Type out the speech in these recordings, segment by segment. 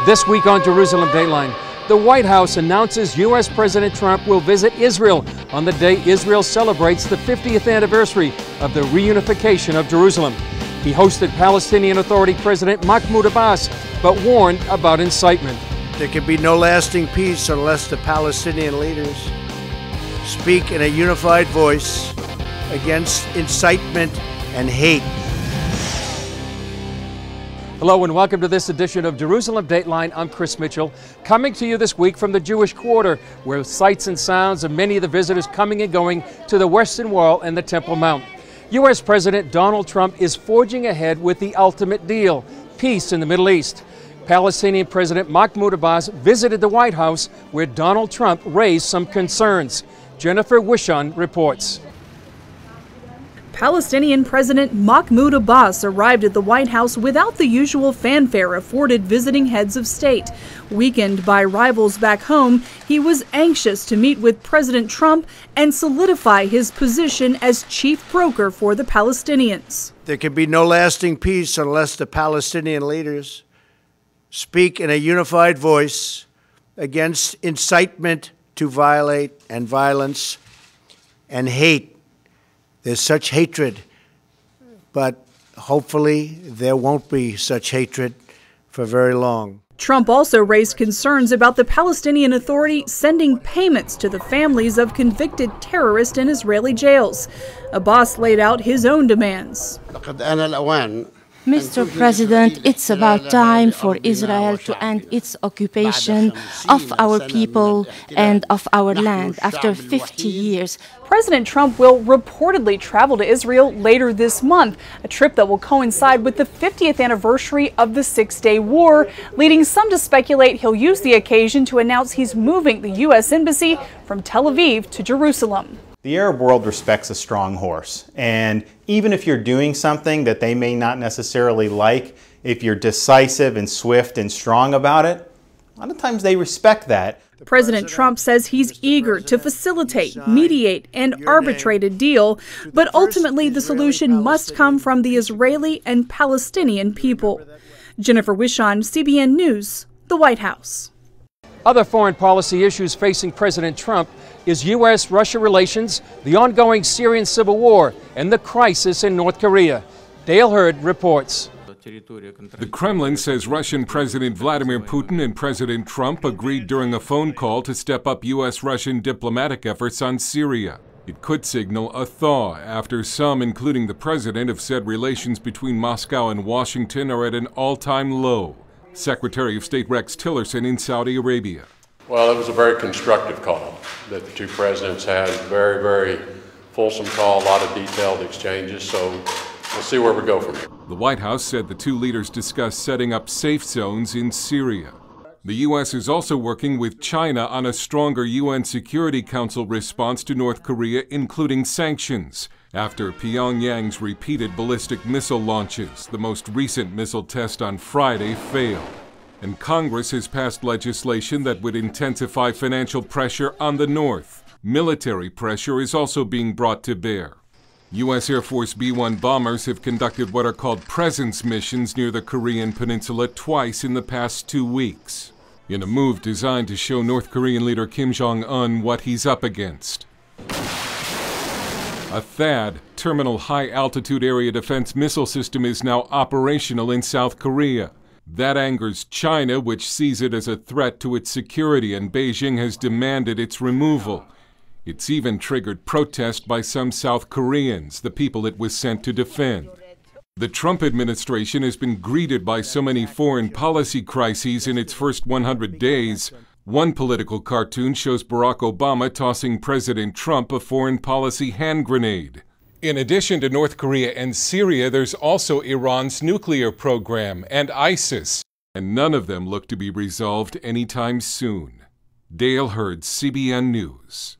This week on Jerusalem Dateline, the White House announces U.S. President Trump will visit Israel on the day Israel celebrates the 50th anniversary of the reunification of Jerusalem. He hosted Palestinian Authority President Mahmoud Abbas, but warned about incitement. There can be no lasting peace unless the Palestinian leaders speak in a unified voice against incitement and hate. Hello and welcome to this edition of Jerusalem Dateline. I'm Chris Mitchell, coming to you this week from the Jewish Quarter, where sights and sounds of many of the visitors coming and going to the Western Wall and the Temple Mount. U.S. President Donald Trump is forging ahead with the ultimate deal, peace in the Middle East. Palestinian President Mahmoud Abbas visited the White House, where Donald Trump raised some concerns. Jennifer Wishon reports. Palestinian President Mahmoud Abbas arrived at the White House without the usual fanfare afforded visiting heads of state. Weakened by rivals back home, he was anxious to meet with President Trump and solidify his position as chief broker for the Palestinians. There can be no lasting peace unless the Palestinian leaders speak in a unified voice against incitement to violate and violence and hate. There's such hatred, but hopefully there won't be such hatred for very long. Trump also raised concerns about the Palestinian Authority sending payments to the families of convicted terrorists in Israeli jails. Abbas laid out his own demands. Mr. President, it's about time for Israel to end its occupation of our people and of our land after 50 years. President Trump will reportedly travel to Israel later this month, a trip that will coincide with the 50th anniversary of the Six-Day War, leading some to speculate he'll use the occasion to announce he's moving the U.S. Embassy from Tel Aviv to Jerusalem. The Arab world respects a strong horse, and even if you're doing something that they may not necessarily like, if you're decisive and swift and strong about it, a lot of times they respect that. President Trump says he's eager to facilitate, mediate, and arbitrate a deal, but ultimately the solution must come from the Israeli and Palestinian people. Jennifer Wishon, CBN News, the White House. Other foreign policy issues facing President Trump is U.S.-Russia relations, the ongoing Syrian civil war, and the crisis in North Korea. Dale Hurd reports. The Kremlin says Russian President Vladimir Putin and President Trump agreed during a phone call to step up U.S.-Russian diplomatic efforts on Syria. It could signal a thaw after some, including the president, have said relations between Moscow and Washington are at an all-time low. Secretary of State Rex Tillerson in Saudi Arabia. Well, it was a very constructive call that the two presidents had. Very, very fulsome call, a lot of detailed exchanges, so we'll see where we go from here. The White House said the two leaders discussed setting up safe zones in Syria. The U.S. is also working with China on a stronger UN Security Council response to North Korea, including sanctions, after Pyongyang's repeated ballistic missile launches. The most recent missile test on Friday failed. And Congress has passed legislation that would intensify financial pressure on the North. Military pressure is also being brought to bear. U.S. Air Force B-1 bombers have conducted what are called presence missions near the Korean peninsula twice in the past 2 weeks, in a move designed to show North Korean leader Kim Jong-un what he's up against. A THAAD, Terminal High Altitude Area Defense Missile System, is now operational in South Korea. That angers China, which sees it as a threat to its security, and Beijing has demanded its removal. It's even triggered protest by some South Koreans, the people it was sent to defend. The Trump administration has been greeted by so many foreign policy crises in its first 100 days. One political cartoon shows Barack Obama tossing President Trump a foreign policy hand grenade. In addition to North Korea and Syria, there's also Iran's nuclear program and ISIS, and none of them look to be resolved anytime soon. Dale Hurd, CBN News.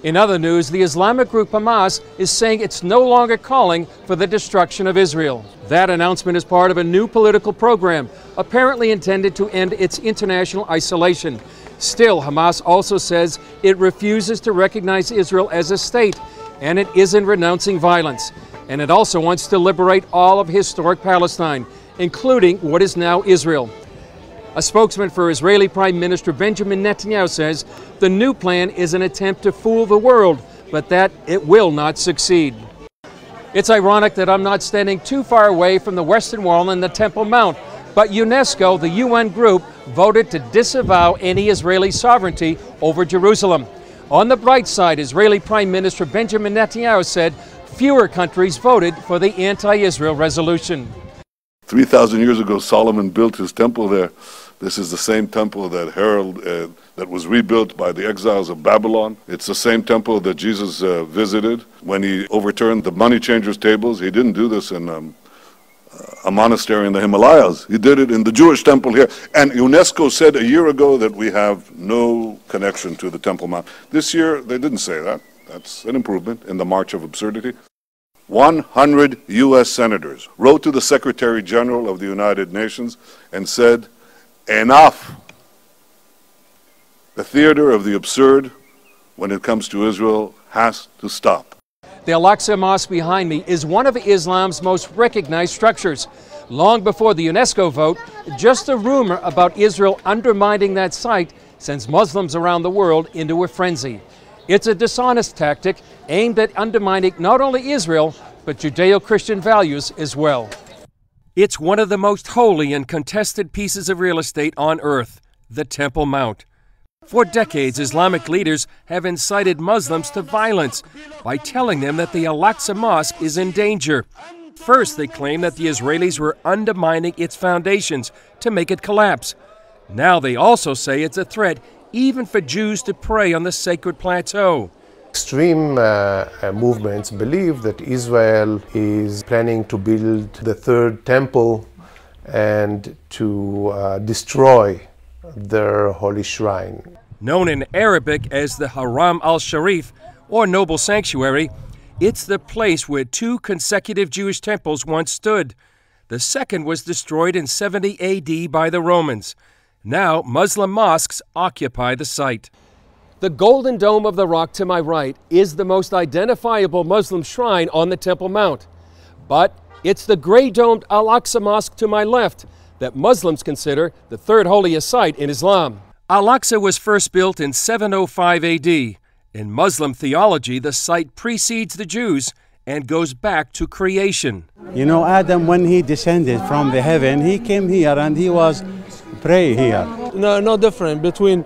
In other news, the Islamic group Hamas is saying it's no longer calling for the destruction of Israel. That announcement is part of a new political program, apparently intended to end its international isolation. Still, Hamas also says it refuses to recognize Israel as a state, and it isn't renouncing violence. And it also wants to liberate all of historic Palestine, including what is now Israel. A spokesman for Israeli Prime Minister Benjamin Netanyahu says the new plan is an attempt to fool the world, but that it will not succeed. It's ironic that I'm not standing too far away from the Western Wall and the Temple Mount, but UNESCO, the UN group, voted to disavow any Israeli sovereignty over Jerusalem. On the bright side, Israeli Prime Minister Benjamin Netanyahu said fewer countries voted for the anti-Israel resolution. 3,000 years ago, Solomon built his temple there. This is the same temple that was rebuilt by the exiles of Babylon. It's the same temple that Jesus visited when he overturned the money changers' tables. He didn't do this in a monastery in the Himalayas. He did it in the Jewish temple here. And UNESCO said a year ago that we have no connection to the Temple Mount. This year, they didn't say that. That's an improvement in the march of absurdity. 100 U.S. senators wrote to the Secretary General of the United Nations and said, enough. The theater of the absurd when it comes to Israel has to stop. The Al-Aqsa Mosque behind me is one of Islam's most recognized structures. Long before the UNESCO vote, just a rumor about Israel undermining that site sends Muslims around the world into a frenzy. It's a dishonest tactic aimed at undermining not only Israel, but Judeo-Christian values as well. It's one of the most holy and contested pieces of real estate on earth, the Temple Mount. For decades, Islamic leaders have incited Muslims to violence by telling them that the Al-Aqsa Mosque is in danger. First, they claim that the Israelis were undermining its foundations to make it collapse. Now they also say it's a threat even for Jews to pray on the sacred plateau. Extreme movements believe that Israel is planning to build the third temple and to destroy their holy shrine. Known in Arabic as the Haram al-Sharif, or Noble Sanctuary, it's the place where two consecutive Jewish temples once stood. The second was destroyed in 70 AD by the Romans. Now, Muslim mosques occupy the site. The Golden Dome of the Rock to my right is the most identifiable Muslim shrine on the Temple Mount. But it's the gray-domed Al-Aqsa Mosque to my left that Muslims consider the third holiest site in Islam. Al-Aqsa was first built in 705 AD. In Muslim theology, the site precedes the Jews and goes back to creation. You know, Adam, when he descended from the heaven, he came here and he was pray here. No different between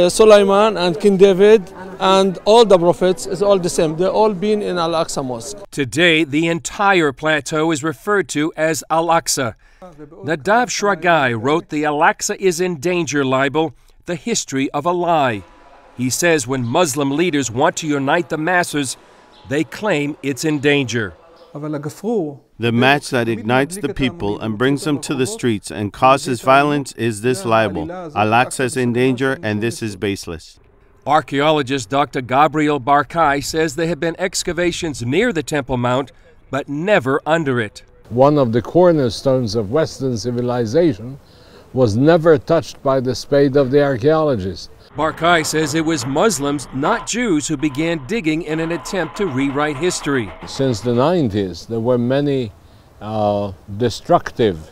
Sulaiman and King David and all the prophets is all the same. They've all been in Al-Aqsa Mosque. Today, the entire plateau is referred to as Al-Aqsa. Nadav Shragai wrote the Al-Aqsa is in danger libel, The History of a Lie. He says when Muslim leaders want to unite the masses, they claim it's in danger. The match that ignites the people and brings them to the streets and causes violence is this libel. Al-Aqsa is in danger and this is baseless. Archaeologist Dr. Gabriel Barkai says there have been excavations near the Temple Mount, but never under it. One of the cornerstones of Western civilization was never touched by the spade of the archaeologist. Barkai says it was Muslims, not Jews, who began digging in an attempt to rewrite history. Since the 90s, there were many destructive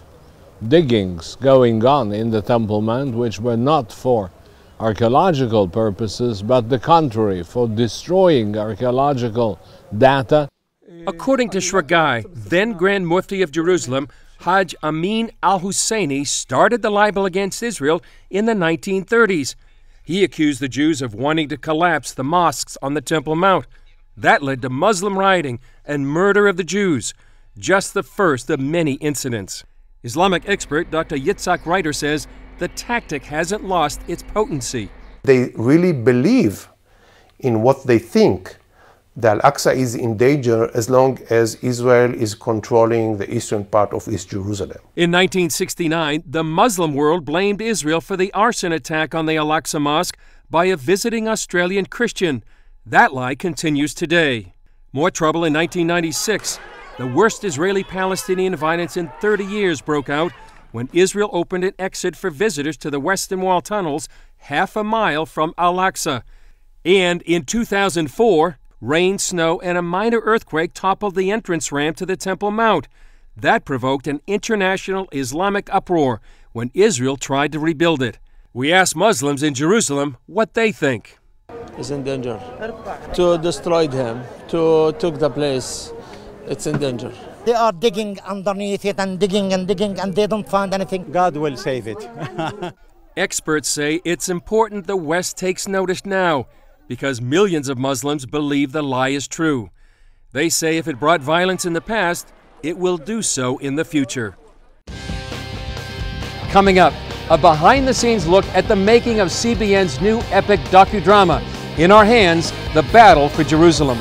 diggings going on in the Temple Mount, which were not for archaeological purposes, but the contrary, for destroying archaeological data. According to Shragai, then Grand Mufti of Jerusalem, Hajj Amin al-Husseini started the libel against Israel in the 1930s. He accused the Jews of wanting to collapse the mosques on the Temple Mount. That led to Muslim rioting and murder of the Jews, just the first of many incidents. Islamic expert Dr. Yitzhak Reiter says the tactic hasn't lost its potency. They really believe in what they think. The Al-Aqsa is in danger as long as Israel is controlling the eastern part of East Jerusalem. In 1969, the Muslim world blamed Israel for the arson attack on the Al-Aqsa Mosque by a visiting Australian Christian. That lie continues today. More trouble in 1996. The worst Israeli-Palestinian violence in 30 years broke out when Israel opened an exit for visitors to the Western Wall tunnels half a mile from Al-Aqsa. And in 2004, rain, snow, and a minor earthquake toppled the entrance ramp to the Temple Mount. That provoked an international Islamic uproar, when Israel tried to rebuild it. We asked Muslims in Jerusalem what they think. It's in danger. To destroy him, to take the place, it's in danger. They are digging underneath it and digging and digging, and they don't find anything. God will save it. Experts say it's important the West takes notice now because millions of Muslims believe the lie is true. They say if it brought violence in the past, it will do so in the future. Coming up, a behind-the-scenes look at the making of CBN's new epic docudrama, In Our Hands, The Battle for Jerusalem.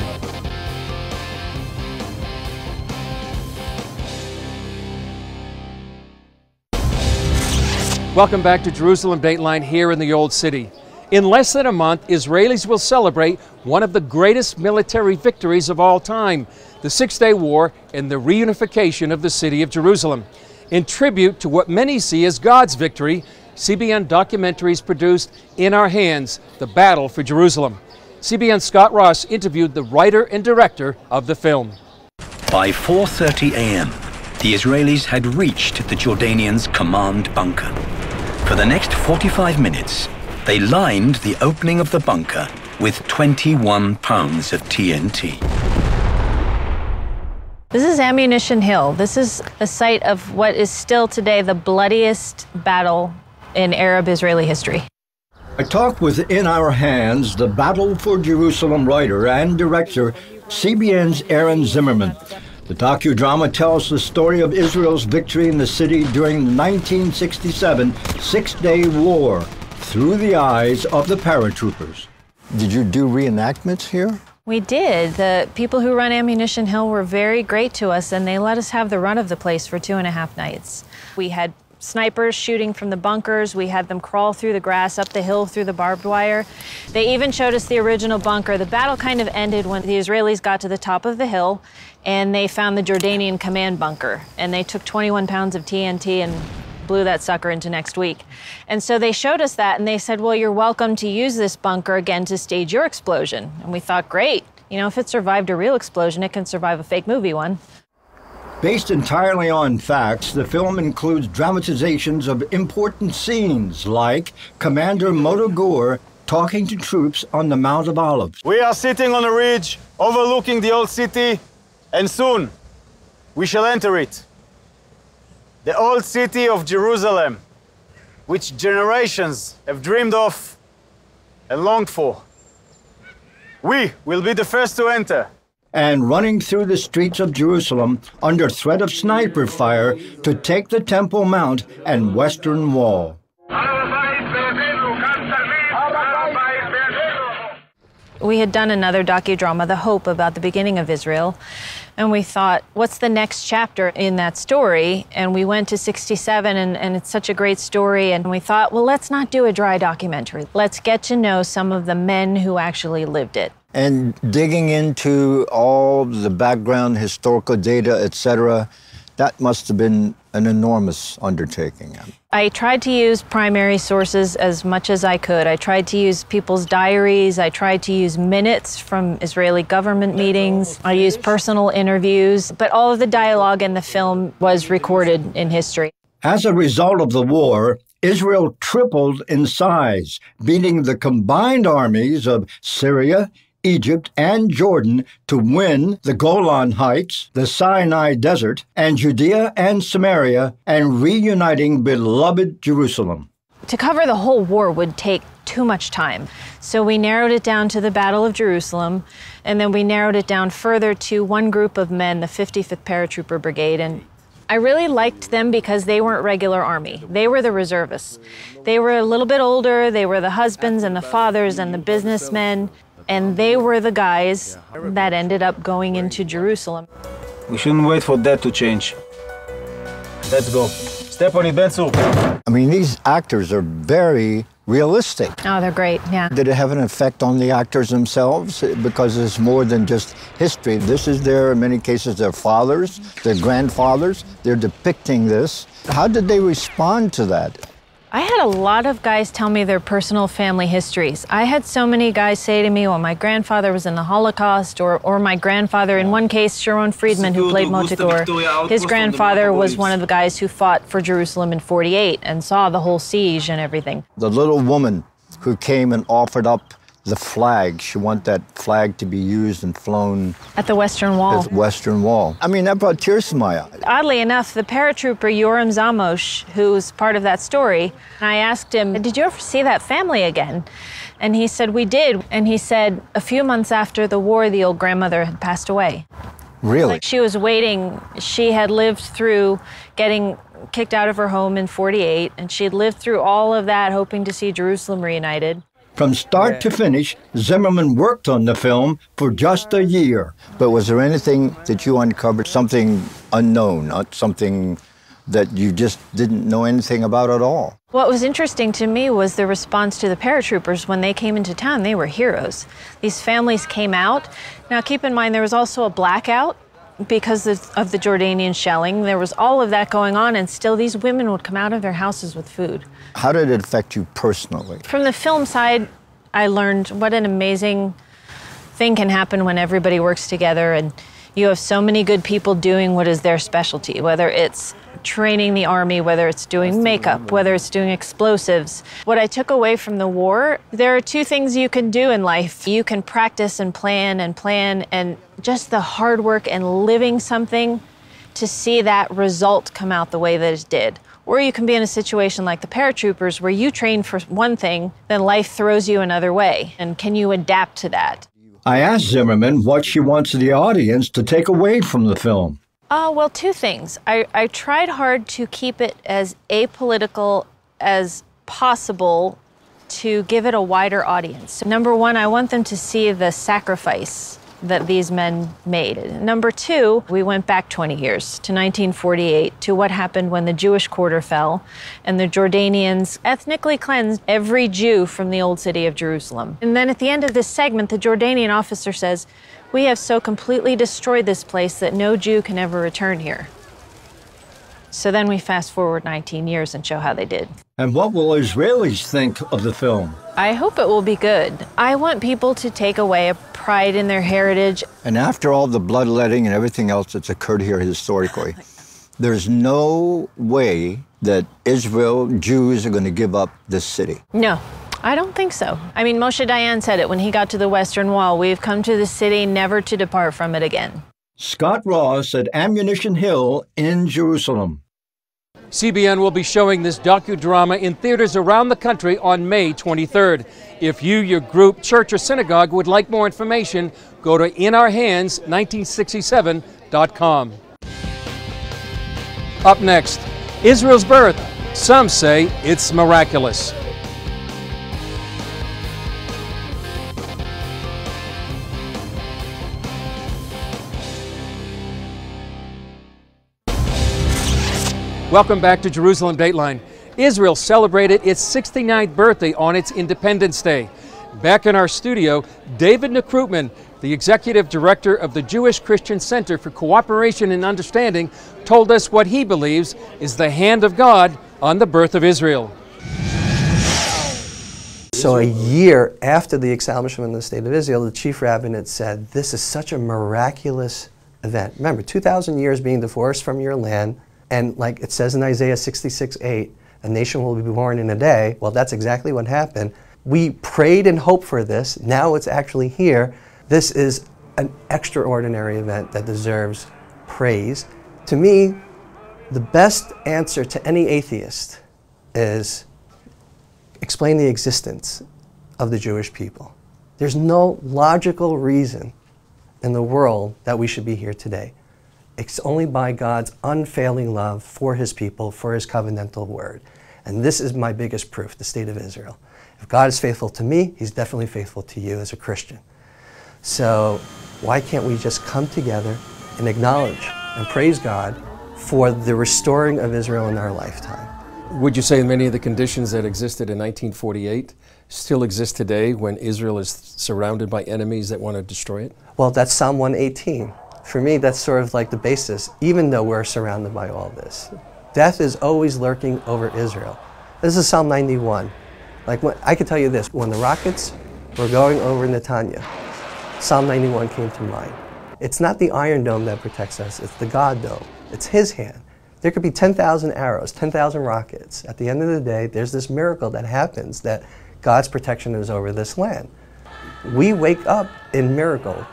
Welcome back to Jerusalem Dateline here in the Old City. In less than a month, Israelis will celebrate one of the greatest military victories of all time, the Six-Day War and the reunification of the city of Jerusalem. In tribute to what many see as God's victory, CBN documentaries produced In Our Hands, The Battle for Jerusalem. CBN's Scott Ross interviewed the writer and director of the film. By 4:30 a.m., the Israelis had reached the Jordanians' command bunker. For the next 45 minutes, they lined the opening of the bunker with 21 pounds of TNT. This is Ammunition Hill. This is the site of what is still today the bloodiest battle in Arab-Israeli history. I talked with In Our Hands, the Battle for Jerusalem writer and director, CBN's Aaron Zimmerman. The docudrama tells the story of Israel's victory in the city during the 1967 Six-Day War through the eyes of the paratroopers. Did you do reenactments here? We did. The people who run Ammunition Hill were very great to us, and they let us have the run of the place for 2.5 nights. We had snipers shooting from the bunkers. We had them crawl through the grass, up the hill, through the barbed wire. They even showed us the original bunker. The battle kind of ended when the Israelis got to the top of the hill and they found the Jordanian command bunker. And they took 21 pounds of TNT and blew that sucker into next week. And so they showed us that and they said, well, you're welcome to use this bunker again to stage your explosion. And we thought, great. You know, if it survived a real explosion, it can survive a fake movie one. Based entirely on facts, the film includes dramatizations of important scenes like Commander Motogur talking to troops on the Mount of Olives. We are sitting on a ridge overlooking the old city, and soon we shall enter it. The old city of Jerusalem, which generations have dreamed of and longed for. We will be the first to enter. And running through the streets of Jerusalem under threat of sniper fire to take the Temple Mount and Western Wall. We had done another docudrama, The Hope, about the beginning of Israel, and we thought, what's the next chapter in that story? And we went to 67, and it's such a great story, and we thought, well, let's not do a dry documentary. Let's get to know some of the men who actually lived it. And digging into all the background, historical data, etc., that must have been an enormous undertaking. I tried to use primary sources as much as I could. I tried to use people's diaries. I tried to use minutes from Israeli government meetings. I used personal interviews, but all of the dialogue in the film was recorded in history. As a result of the war, Israel tripled in size, beating the combined armies of Syria, Egypt, and Jordan to win the Golan Heights, the Sinai Desert, and Judea and Samaria, and reuniting beloved Jerusalem. To cover the whole war would take too much time. So we narrowed it down to the Battle of Jerusalem, and then we narrowed it down further to one group of men, the 55th Paratrooper Brigade. And I really liked them because they weren't regular army. They were the reservists. They were a little bit older. They were the husbands and the fathers and the businessmen. And they were the guys that ended up going into Jerusalem. We shouldn't wait for that to change. Let's go. Step on it, Bensu. I mean, these actors are very realistic. Oh, they're great, yeah. Did it have an effect on the actors themselves? Because it's more than just history. This is in many cases, their fathers, their grandfathers. They're depicting this. How did they respond to that? I had a lot of guys tell me their personal family histories. I had so many guys say to me, well, my grandfather was in the Holocaust, or my grandfather, in one case, Sharon Friedman, who played Montagor, his grandfather was one of the guys who fought for Jerusalem in '48 and saw the whole siege and everything. The little woman who came and offered up the flag, she wanted that flag to be used and flown at the Western Wall. At the Western Wall. I mean, that brought tears to my eyes. Oddly enough, the paratrooper Yoram Zamosh, who's part of that story, I asked him, did you ever see that family again? And he said, we did. And he said, a few months after the war, the old grandmother had passed away. Really? Like she was waiting. She had lived through getting kicked out of her home in '48, and she had lived through all of that, hoping to see Jerusalem reunited. From start to finish, Zimmerman worked on the film for just a year. But was there anything that you uncovered, something unknown, something that you just didn't know anything about at all? What was interesting to me was the response to the paratroopers. When they came into town, they were heroes. These families came out. Now keep in mind, there was also a blackout because of the Jordanian shelling. There was all of that going on, and still these women would come out of their houses with food. How did it affect you personally? From the film side, I learned what an amazing thing can happen when everybody works together and you have so many good people doing what is their specialty, whether it's training the army, whether it's doing makeup, whether it's doing explosives. What I took away from the war, there are two things you can do in life. You can practice and plan, and just the hard work and living something to see that result come out the way that it did. Or you can be in a situation like the paratroopers where you train for one thing, then life throws you another way. And can you adapt to that? I asked Zimmerman what she wants the audience to take away from the film. Well, two things. I tried hard to keep it as apolitical as possible to give it a wider audience. So number one, I want them to see the sacrifice that these men made. Number two, we went back 20 years to 1948 to what happened when the Jewish quarter fell and the Jordanians ethnically cleansed every Jew from the old city of Jerusalem. And then at the end of this segment, the Jordanian officer says, "We have so completely destroyed this place that no Jew can ever return here." So then we fast forward 19 years and show how they did. And what will Israelis think of the film? I hope it will be good. I want people to take away a pride in their heritage. And after all the bloodletting and everything else that's occurred here historically, there's no way that Israel, Jews are going to give up this city. No, I don't think so. I mean, Moshe Dayan said it when he got to the Western Wall. We've come to the city never to depart from it again. Scott Ross at Ammunition Hill in Jerusalem. CBN will be showing this docudrama in theaters around the country on May 23rd. If you, your group, church, or synagogue would like more information, go to inourhands1967.com. Up next, Israel's birth. Some say it's miraculous. Welcome back to Jerusalem Dateline. Israel celebrated its 69th birthday on its Independence Day. Back in our studio, David Nekrutman, the executive director of the Jewish Christian Center for Cooperation and Understanding, told us what he believes is the hand of God on the birth of Israel. So a year after the establishment of the State of Israel, the chief rabbinate said, this is such a miraculous event. Remember, 2,000 years being divorced from your land, and like it says in Isaiah 66:8, a nation will be born in a day. Well, that's exactly what happened. We prayed and hoped for this. Now it's actually here. This is an extraordinary event that deserves praise. To me, the best answer to any atheist is explain the existence of the Jewish people. There's no logical reason in the world that we should be here today. It's only by God's unfailing love for his people, for his covenantal word. And this is my biggest proof, the state of Israel. If God is faithful to me, he's definitely faithful to you as a Christian. So why can't we just come together and acknowledge and praise God for the restoring of Israel in our lifetime? Would you say many of the conditions that existed in 1948 still exist today when Israel is surrounded by enemies that want to destroy it? Well, that's Psalm 118. For me, that's sort of like the basis, even though we're surrounded by all this. Death is always lurking over Israel. This is Psalm 91. Like, I can tell you this, when the rockets were going over Netanya, Psalm 91 came to mind. It's not the Iron Dome that protects us, it's the God Dome. It's His hand. There could be 10,000 arrows, 10,000 rockets. At the end of the day, there's this miracle that happens that God's protection is over this land. We wake up in miracles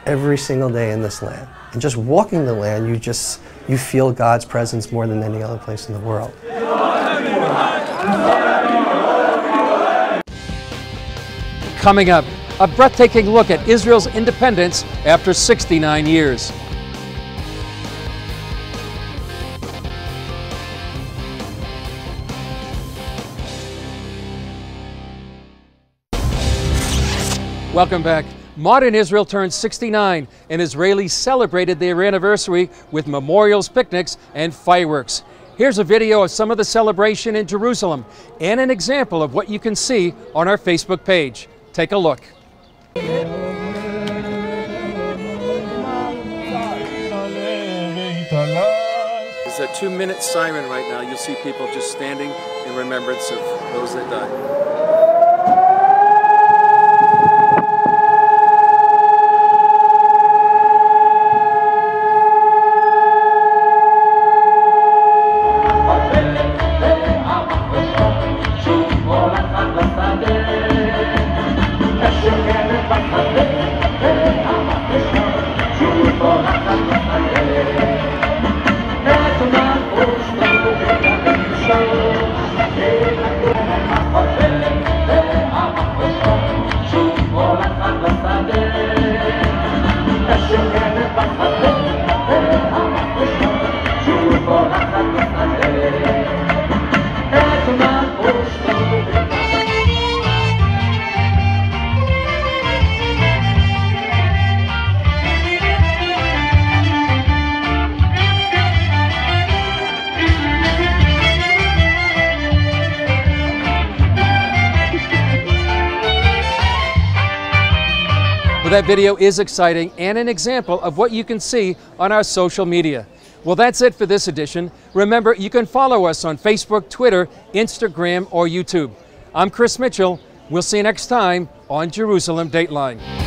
every single day in this land. And just walking the land, you feel God's presence more than any other place in the world. Coming up, a breathtaking look at Israel's independence after 69 years. Welcome back. Modern Israel turned 69, and Israelis celebrated their anniversary with memorials, picnics, and fireworks. Here's a video of some of the celebration in Jerusalem and an example of what you can see on our Facebook page. Take a look. It's a 2-minute siren right now. You'll see people just standing in remembrance of those that died. That video is exciting and an example of what you can see on our social media. Well, that's it for this edition. Remember, you can follow us on Facebook, Twitter, Instagram, or YouTube. I'm Chris Mitchell. We'll see you next time on Jerusalem Dateline.